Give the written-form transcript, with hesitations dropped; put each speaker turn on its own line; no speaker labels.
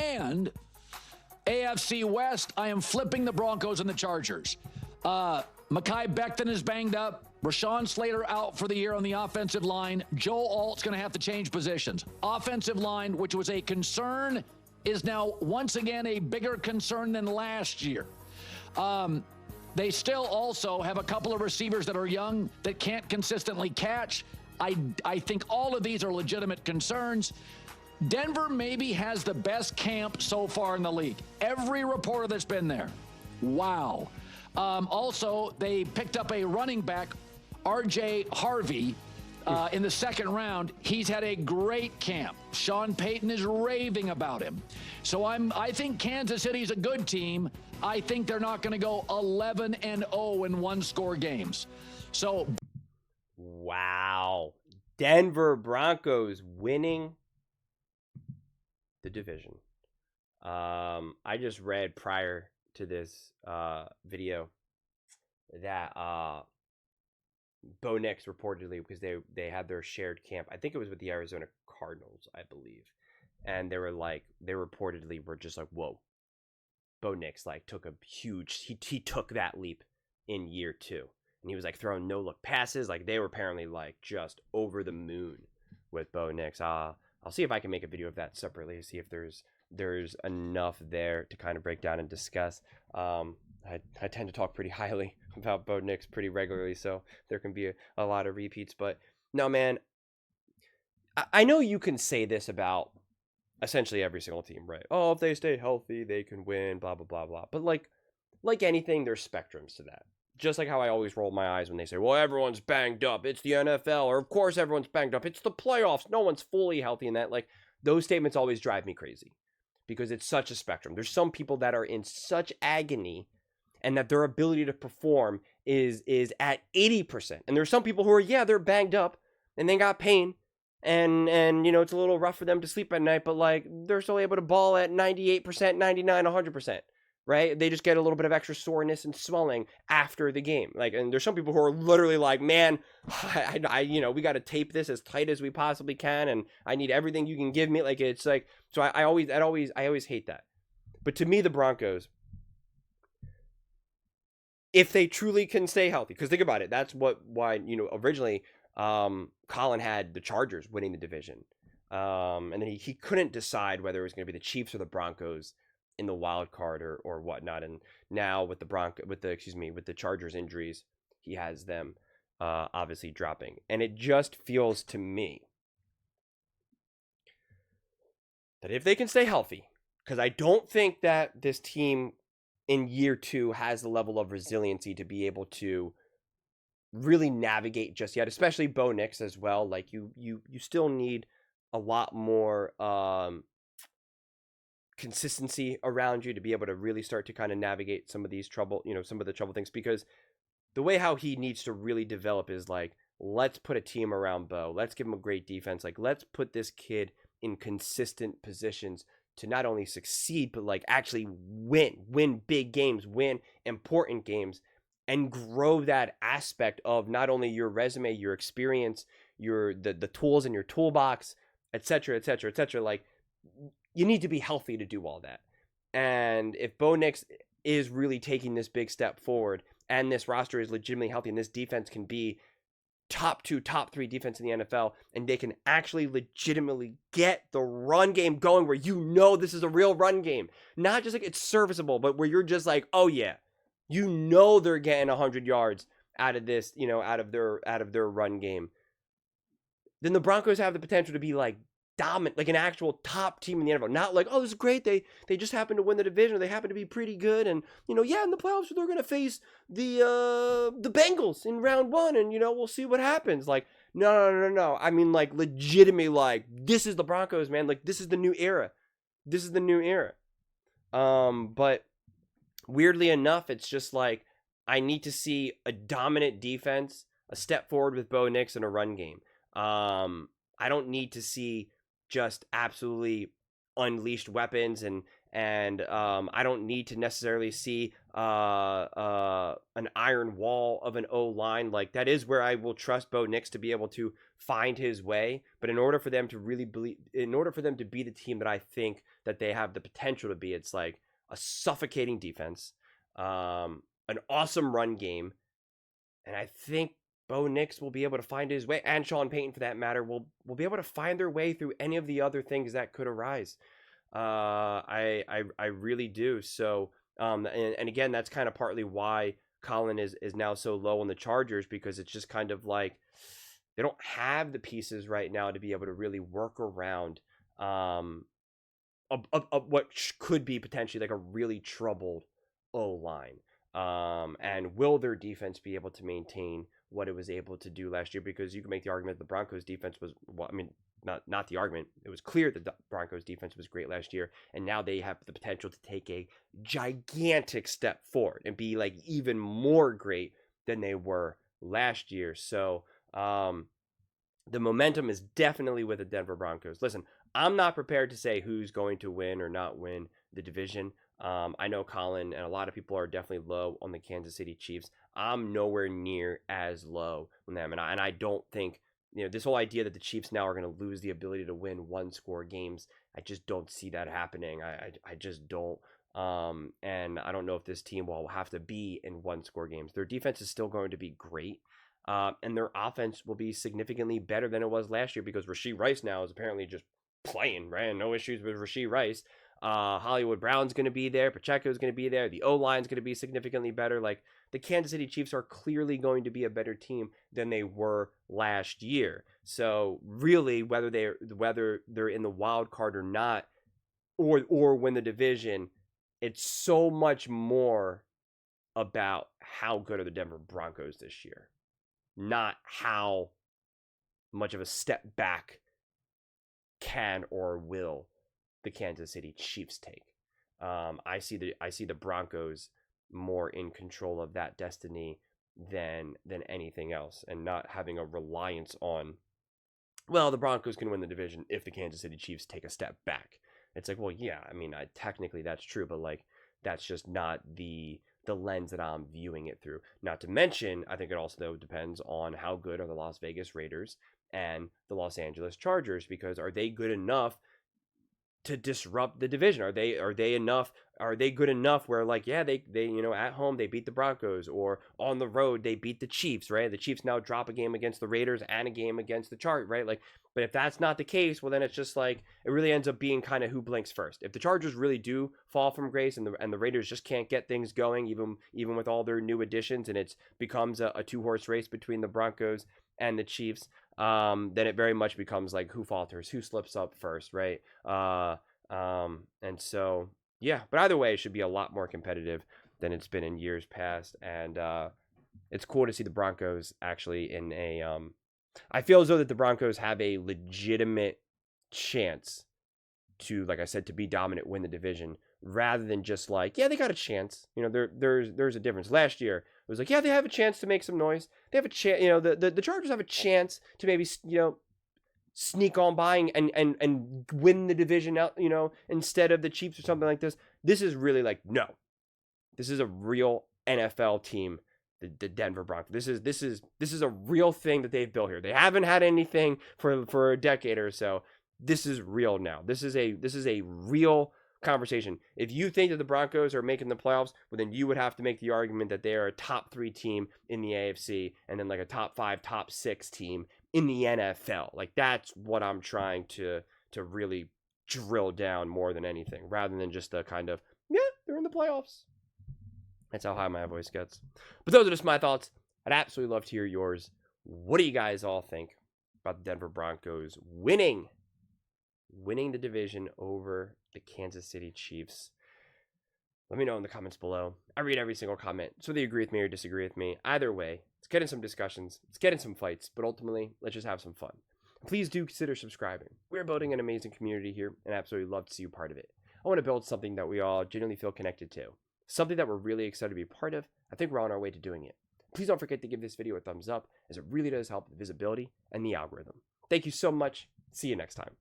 And AFC West, I am flipping the Broncos and the Chargers. Mekhi Becton is banged up. Rashawn Slater out for the year on the offensive line. Joe Alt's going to have to change positions. Offensive line, which was a concern, is now once again a bigger concern than last year. They still also have a couple of receivers that are young that can't consistently catch. I think all of these are legitimate concerns. Denver maybe has the best camp so far in the league. Every reporter that's been there. Wow. Also, they picked up a running back, R.J. Harvey, in the second round. He's had a great camp. Sean Payton is raving about him. So I think Kansas City's a good team. I think they're not going to go 11-0 in one-score games. So,
wow. Denver Broncos winning the division. I just read prior to this video that Bo Nix reportedly, because they had their shared camp, I think it was with the Arizona Cardinals, I believe, and they reportedly were just like, whoa, Bo Nix like took a huge, he took that leap in year 2, and he was like throwing no look passes. Like they were apparently like just over the moon with Bo Nix. I'll see if I can make a video of that separately to see if there's enough there to kind of break down and discuss. I tend to talk pretty highly about Bo Nix pretty regularly, so there can be a lot of repeats. But no, man, I know you can say this about essentially every single team, right? Oh, if they stay healthy, they can win, blah, blah, blah, blah. But like anything, there's spectrums to that. Just like how I always roll my eyes when they say, well, everyone's banged up. It's the NFL. Or, of course, everyone's banged up. It's the playoffs. No one's fully healthy in that. Like, those statements always drive me crazy because it's such a spectrum. There's some people that are in such agony and that their ability to perform is at 80%. And there's some people who are, they're banged up and they got pain. And it's a little rough for them to sleep at night, but, like, they're still able to ball at 98%, 99, 100%. Right? They just get a little bit of extra soreness and swelling after the game. Like, and there's some people who are literally like, man, we got to tape this as tight as we possibly can, and I need everything you can give me. Like, it's like, so I always hate that. But to me, the Broncos, if they truly can stay healthy, because think about it, that's why originally Colin had the Chargers winning the division, and then he couldn't decide whether it was going to be the Chiefs or the Broncos in the wild card or whatnot. And now with the Chargers injuries, he has them obviously dropping. And it just feels to me that if they can stay healthy, because I don't think that this team in year 2 has the level of resiliency to be able to really navigate just yet, especially Bo Nix as well. Like you still need a lot more consistency around you to be able to really start to kind of navigate some of these trouble things, because the way how he needs to really develop is like, let's put a team around Bo. Let's give him a great defense. Like, let's put this kid in consistent positions to not only succeed, but like actually win big games, win important games, and grow that aspect of not only your resume, your experience, the tools in your toolbox, etc., etc., etc. Like, you need to be healthy to do all that. And if Bo Nix is really taking this big step forward, and this roster is legitimately healthy, and this defense can be top 2, top 3 defense in the NFL, and they can actually legitimately get the run game going where this is a real run game. Not just like it's serviceable, but where you're just like, oh yeah, they're getting 100 yards out of this, out of their run game. Then the Broncos have the potential to be like dominant, like an actual top team in the NFL. Not like, oh, this is great, they just happen to win the division, or they happen to be pretty good, and in the playoffs they're gonna face the Bengals in round 1, and we'll see what happens. Like, no. I mean, like, legitimately, like, this is the Broncos, man. Like, this is the new era. But weirdly enough, it's just like, I need to see a dominant defense, a step forward with Bo Nix, and a run game. I don't need to see just absolutely unleashed weapons, and I don't need to necessarily see an iron wall of an O-line. Like, that is where I will trust Bo Nix to be able to find his way. But in order for them to really believe, in order for them to be the team that I think that they have the potential to be, it's like a suffocating defense, an awesome run game, and I think Bo Nix will be able to find his way, and Sean Payton for that matter, will be able to find their way through any of the other things that could arise. I really do. So, and again, that's kind of partly why Colin is now so low on the Chargers, because it's just kind of like they don't have the pieces right now to be able to really work around what could be potentially like a really troubled O-line. And will their defense be able to maintain what it was able to do last year? Because you can make the argument the Broncos defense was, well, I mean, not the argument. It was clear that the Broncos defense was great last year, and now they have the potential to take a gigantic step forward and be like even more great than they were last year. So the momentum is definitely with the Denver Broncos. Listen, I'm not prepared to say who's going to win or not win the division. I know Colin and a lot of people are definitely low on the Kansas City Chiefs. I'm nowhere near as low on them, and I don't think, you know, this whole idea that the Chiefs now are going to lose the ability to win one-score games, I just don't see that happening. I just don't. And I don't know if this team will have to be in one-score games. Their defense is still going to be great, and their offense will be significantly better than it was last year, because Rashee Rice now is apparently just playing, right? No issues with Rashee Rice. Hollywood Brown's going to be there. Pacheco's going to be there. The O-line's going to be significantly better. Like, the Kansas City Chiefs are clearly going to be a better team than they were last year. So really, whether they're in the wild card or not, or win the division, it's so much more about how good are the Denver Broncos this year, not how much of a step back can or will the Kansas City Chiefs take. I see the Broncos more in control of that destiny than anything else, and not having a reliance on, well, the Broncos can win the division if the Kansas City Chiefs take a step back. It's like, well, yeah, I mean, technically that's true, but like, that's just not the lens that I'm viewing it through. Not to mention, I think it also though depends on how good are the Las Vegas Raiders and the Los Angeles Chargers, because are they good enough to disrupt the division? Are they good enough where, like, yeah, they you know, at home they beat the Broncos, or on the road they beat the Chiefs, right? The Chiefs now drop a game against the Raiders and a game against the Chargers, right? Like, but if that's not the case, well, then it's just like, it really ends up being kind of who blinks first. If the Chargers really do fall from grace, and the Raiders just can't get things going, even with all their new additions, and it becomes a two-horse race between the Broncos and the Chiefs, then it very much becomes like who falters, who slips up first, right? And so, yeah, but either way, it should be a lot more competitive than it's been in years past. And it's cool to see the Broncos actually in a, I feel as though that the Broncos have a legitimate chance to, like I said, to be dominant, win the division, rather than just like, yeah, they got a chance. You know, there's a difference. Last year, it was like, yeah, they have a chance to make some noise. They have a chance, you know, the Chargers have a chance to maybe, you know, sneak on by and win the division out, you know, instead of the Chiefs or something like this. This is really like, no, this is a real NFL team, the Denver Broncos. This is a real thing that they've built here. They haven't had anything for a decade or so. This is real now. This is a real conversation. If you think that the Broncos are making the playoffs, well, then you would have to make the argument that they are a top 3 team in the AFC, and then like a top 5, top 6 team in the NFL. Like, that's what I'm trying to really drill down more than anything, rather than just a kind of, yeah, they're in the playoffs. That's how high my voice gets. But those are just my thoughts. I'd absolutely love to hear yours. What do you guys all think about the Denver Broncos winning the division over the Kansas City Chiefs? Let me know in the comments below. I read every single comment, so whether you agree with me or disagree with me, either way, let's get in some discussions, let's get in some fights, but ultimately, let's just have some fun. Please do consider subscribing. We're building an amazing community here, and I absolutely love to see you part of it. I want to build something that we all genuinely feel connected to, something that we're really excited to be part of. I think we're on our way to doing it. Please don't forget to give this video a thumbs up, as it really does help the visibility and the algorithm. Thank you so much. See you next time.